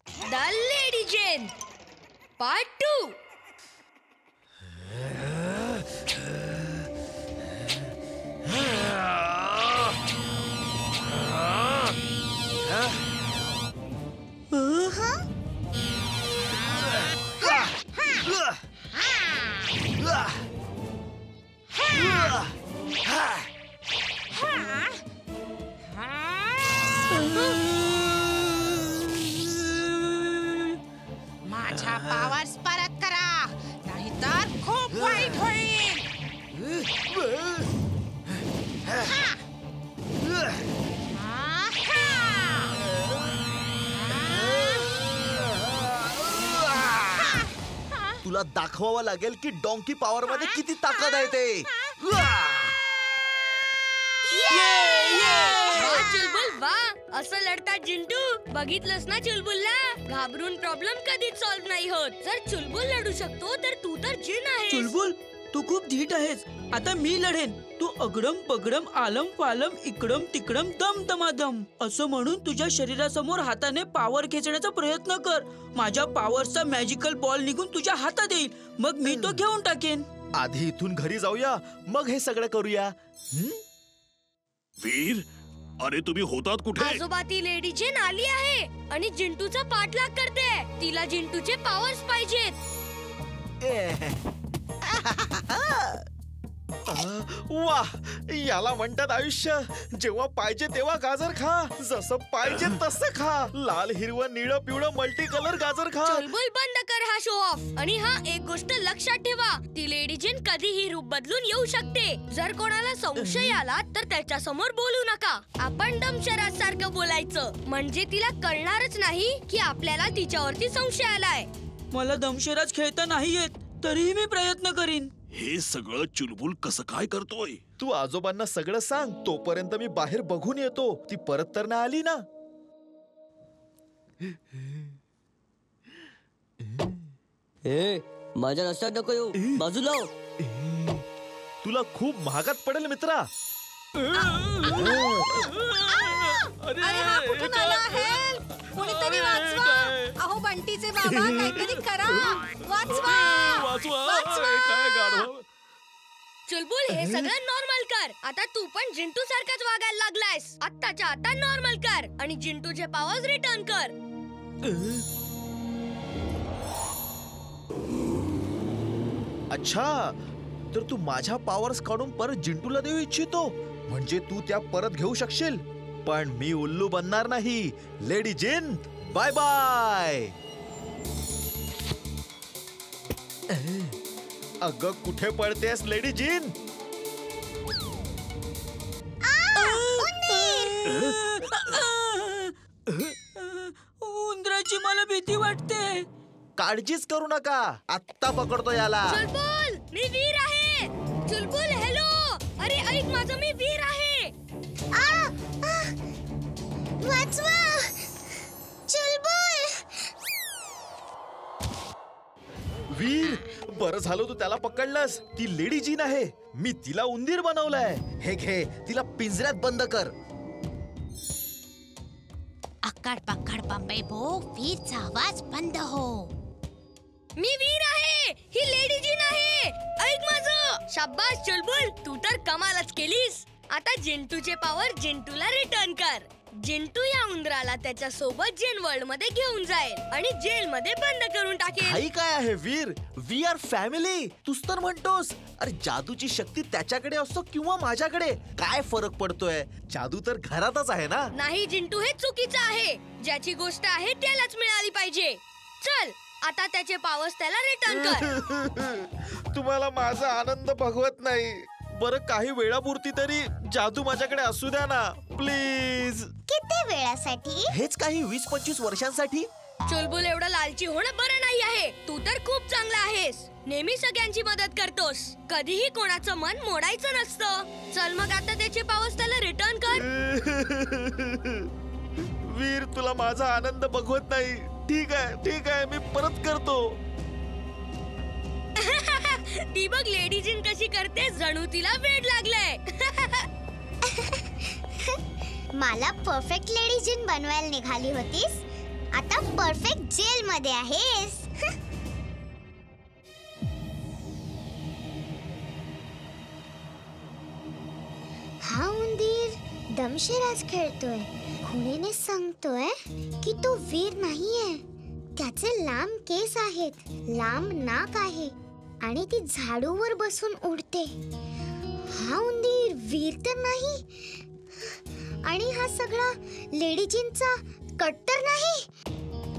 The lady gen part 2. माझा powers परत करा, नाहीतर खूप वाईट होईल. तुला दाखवावं लागेल की डॉंकी पॉवर मध्ये किती ताकद आहे ते. चुलबुल वा, असं लढतात जिंटू. बघितलंस ना चुलबुलला, घाबरून प्रॉब्लेम कधीच सॉल्व्ह नाही होत. जर चुलबुल लढू शकतो तर तू तर जिन आहेस. चुलबुल, तू खूप धीट आहेस. आता मी लढेन. तू अगडम पगडम आलम फालम इकडम तिकडम दम दमादम असं म्हणून तुझ्या शरीरासमोर हाताने पावर खेचण्याचा प्रयत्न कर. माझ्या पॉवरचा मॅजिकल बॉल निघून तुझ्या हातात येईल, मग मी तो घेऊन टाकेन. आधी इथून घरी जाऊया, मग हे सगळं करूया. वीर, अरे तुम्ही होतात कुठे? आजोबा, ती लेडी जेन आली आहे आणि जिंटूचा पाठलाग करते. तिला जिंटूचे पॉवर्स पाहिजेत. वाह, याला म्हणतात आयुष्य. जेव्हा पाहिजे तेव्हा गाजर खा, जसं पाहिजे तसं खा. लाल हिरवं निळं पिवळं मल्टी कलर गाजर खा. चुलबुल, बंद कर हा शो ऑफ. आणि हा एक गोष्ट लक्षात ठेवा, ती लेडी जेन कधीही रूप बदलून येऊ शकते. जर कोणाला संशय आला तर त्याच्या समोर बोलू नका. आपण दमशराज सारखं बोलायचं, म्हणजे तिला कळणारच नाही की आपल्याला तिच्यावरती संशय आलाय. मला दमशेराज खेळता नाही येत, तरीही मी प्रयत्न करीन. हे सगळं चुलबुल कसं काय करतोय? तू आजोबांना सगळं सांग, तोपर्यंत मी बाहेर बघून येतो. ती परत तर नाही आली ना? माझ्या रस्त्यात नको येऊ, बाजूला हो. तुला खूप महागात पडेल मित्रा. अरे हा कुठून आला आहे? कोणीतरी वाचवा. अहो बंटीचे बाबा, काहीतरी करा. वाचवा. चुलबुल, हे सगळं नॉर्मल कर. आता तू पण जिंटू सारखाच वागायला लागलायस. आत्ताच्या आता नॉर्मल कर आणि जिंटूचे पॉवर्स रिटर्न कर. अच्छा, तर तू माझ्या पॉवर्स काढून परत जिंटूला देऊ इच्छितो, म्हणजे तू त्या परत घेऊ शकशील. पण मी उल्लू बनणार नाही. लेडी जेन, बाय बाय. अगं, कुठे पळतेस लेडी जेन? उंदराची मला भीती वाटते. काळजीच करू नका, आत्ता पकडतो याला. चुलबुल, मी वीर आहे. चुलबुल, हॅलो. अरे ऐक माझं, मी वीर आहे. वाचवा चुलबुल. वीर, बरं झालं तू त्याला पकडलास. ती लेडी जीन आहे, मी तिला उंदीर बनवलाय. हे घे, तिला पिंजऱ्यात बंद कर. अक्कड पक्कड बंबई भो, वीरचा आवाज बंद हो. मी वीर आहे, ही लेडी जीन आहे. ऐक माझं. शाबास चुलबुल, तू तर कमालच केलीस. आता जिंटूचे पॉवर जिंटूला रिटर्न कर. जिंटू या उंदराला त्याच्या सोबत जेल वर्ल्ड मध्ये घेऊन जाईल आणि जेल मध्ये बंद करून टाकेल. हाई काय आहे वीर, वी आर फॅमिली. तूच तर म्हणतोस. अरे जादूची शक्ती त्याच्याकडे असतो किंवा माझ्याकडे, काय फरक पडतोय? जादू तर घरातच आहे ना. नाही जिंटू, हे चुकीचं आहे. ज्याची गोष्ट आहे त्यालाच मिळाली पाहिजे. चल, आता त्याचे पॉवर्स त्याला रिटर्न कर. तुम्हाला माझा आनंद भगवत नाही. बरं, काही वेळापुरती तरी जादू माझ्याकडे असू द्या ना, प्लीज. किती वेळासाठी? हेच काही 20-25 वर्षांसाठी. चुलबुल, एवढं लालची होणं बरं नाही आहे. तू तर खूप चांगला आहेस. नेहमी सगळ्यांची मदत करतोस. कधीही कोणाचं मन मोडायचं नसतं. चल मग आता त्याचे पॉवर्स त्याला रिटर्न कर. वीर, तुला माझा आनंद बघवत नाही. ठीक आहे, मी परत करतो. ती बघ लेडी जीन कशी करते, जणू तिला वेड लागलंय. मला परफेक्ट लेडी जीन बनवायला निघाली होतीस आता परफेक्ट जेल मध्ये आहेस. हा उंदीर दमशराज खेळतोय. खुणेने सांगतोय की तो वीर नाहीये. त्याचे लांब केस आहेत, लांब नाक आहे आणि ती झाडूवर बसून उडते. हा उंदीर वीर तर नाही आणि हा सगळा लेडी जिनचा कट्टर नाही.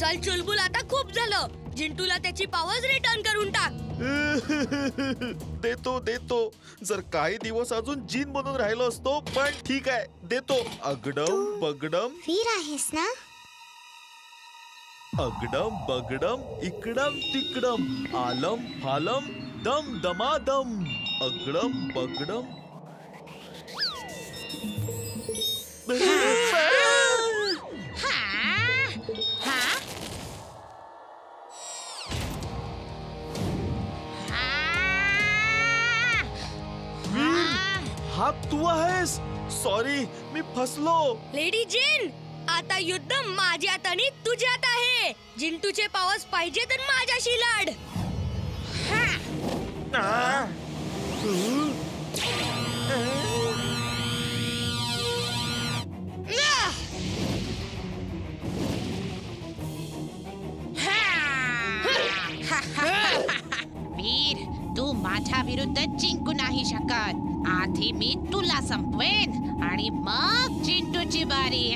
चल चुलबुल, आता खूप झालं. जिंटूला त्याची पॉवर्स रिटर्न करून टाक. देतो. जर काही दिवस अजून जिन बनून राहिलो असतो, पण ठीक आहे, देतो. अगडम बगडम वीर आहेस ना? अगडम बगडम इकडम तिकडम आलम फालम दम दमादम. अगडम बगडम. हा तू आहेस? सॉरी, मी फसलो. लेडी जिन, आता युद्ध माझ्यात आणि तुझ्यात आहे. जिंटूचे पॉवर्स पाहिजे तर माझ्याशी लढ. वीर, तू माझ्या विरुद्ध जिंकू नाही शकत. आधी मी तुला संपवेन आणि मग चिंटूची बारी.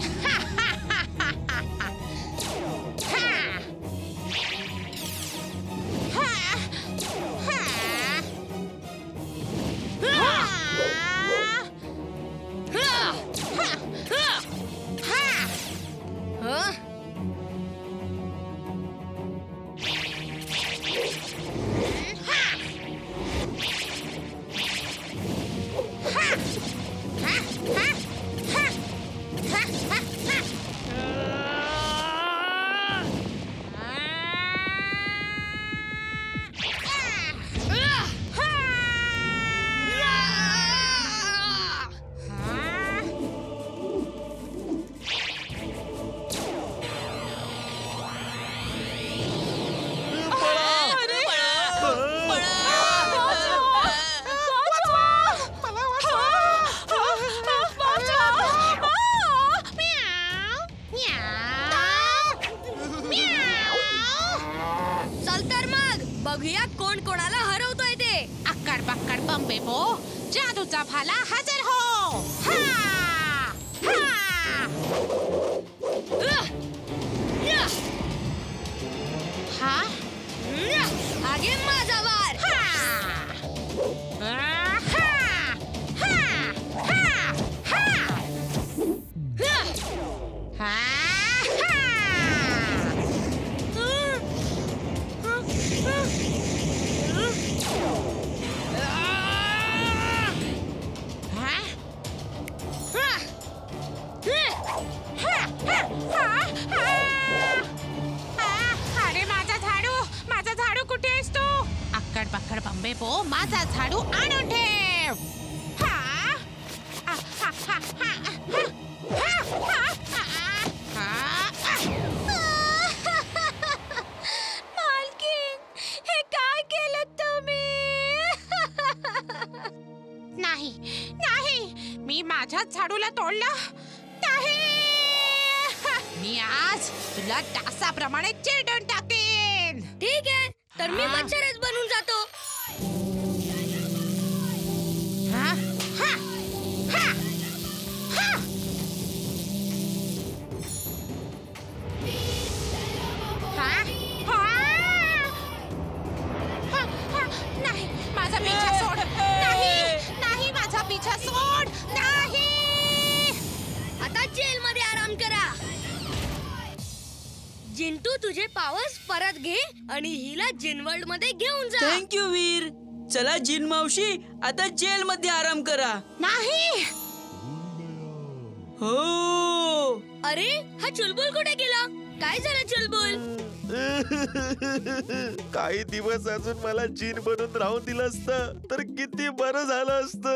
बघूया कोण कोणाला हरवतोय ते. अक्कड बक्कड बंबे बो, जादूचा भाला हजर हो. हा आगे माझा वार. अरे माझा झाडू कुठे आहेस तू? अक्कड बक्कड बंबे बो, माझा झाडू आणून ठेव. मालकीन, हे काय केलं तुम्ही? नाही, मी माझ्याच झाडूला तोडलं नाही. मी आज तुला डासाप्रमाणे चिरडून टाकेन. ठीक आहे, तर मी मच्छरच बनून जातो. नाही, माझा पीछा सोड. नाही, माझा पीछा सोड. नाही. आता जेल मध्ये आराम करा. जिंटू, तुझे पॉवर्स परत घे आणि हिला जिनवर्ल्ड मध्ये घेऊन जा. थँक्यू वीर. चला जिन मावशी, आता जेल मध्ये आराम करा. नाही. हो. अरे, हा चुलबुल कुठे गेला? काय झालं चुलबुल? काही दिवस अजून मला जिन बनून राहून दिलं असतं तर किती बरं झालं असतं.